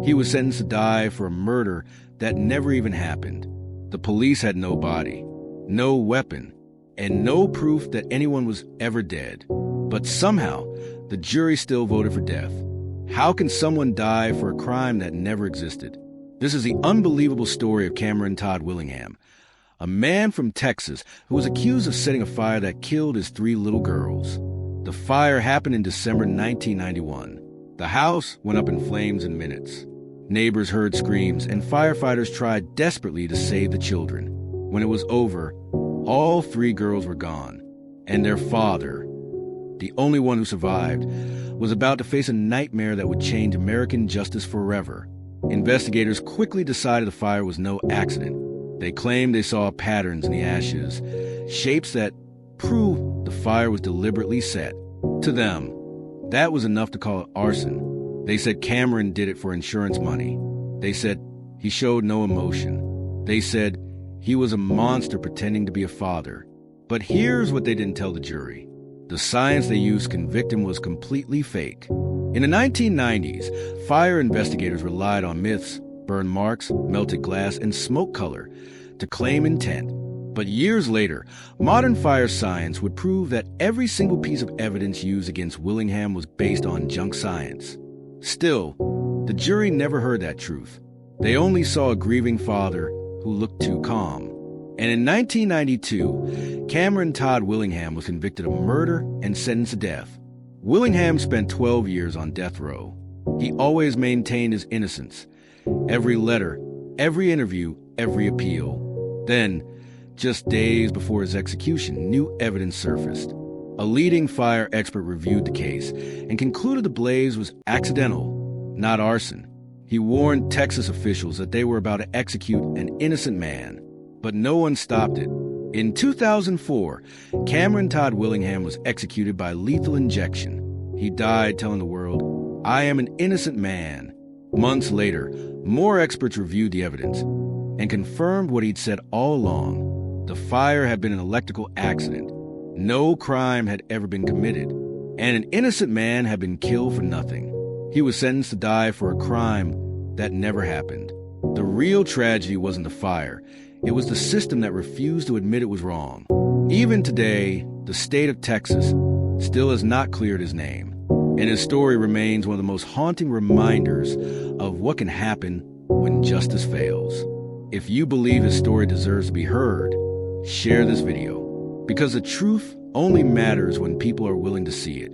He was sentenced to die for a murder that never even happened. The police had no body, no weapon, and no proof that anyone was ever dead. But somehow, the jury still voted for death. How can someone die for a crime that never existed? This is the unbelievable story of Cameron Todd Willingham, a man from Texas who was accused of setting a fire that killed his 3 little girls. The fire happened in December 1991. The house went up in flames in minutes. Neighbors heard screams, and firefighters tried desperately to save the children. When it was over, all 3 girls were gone, and their father, the only one who survived, was about to face a nightmare that would change American justice forever. Investigators quickly decided the fire was no accident. They claimed they saw patterns in the ashes, shapes that proved the fire was deliberately set. To them, that was enough to call it arson. They said Cameron did it for insurance money. They said he showed no emotion. They said he was a monster pretending to be a father. But here's what they didn't tell the jury. The science they used to convict him was completely fake. In the 1990s, fire investigators relied on myths, burn marks, melted glass, and smoke color to claim intent. But years later, modern fire science would prove that every single piece of evidence used against Willingham was based on junk science. Still, the jury never heard that truth. They only saw a grieving father who looked too calm. And in 1992, Cameron Todd Willingham was convicted of murder and sentenced to death. Willingham spent 12 years on death row. He always maintained his innocence. Every letter, every interview, every appeal. Then, just days before his execution, new evidence surfaced. A leading fire expert reviewed the case and concluded the blaze was accidental, not arson. He warned Texas officials that they were about to execute an innocent man, but no one stopped it. In 2004, Cameron Todd Willingham was executed by lethal injection. He died telling the world, "I am an innocent man." Months later, more experts reviewed the evidence and confirmed what he'd said all along. The fire had been an electrical accident. No crime had ever been committed, and an innocent man had been killed for nothing. He was sentenced to die for a crime that never happened. The real tragedy wasn't the fire. It was the system that refused to admit it was wrong. Even today, the state of Texas still has not cleared his name, and his story remains one of the most haunting reminders of what can happen when justice fails. If you believe his story deserves to be heard, share this video, because the truth only matters when people are willing to see it.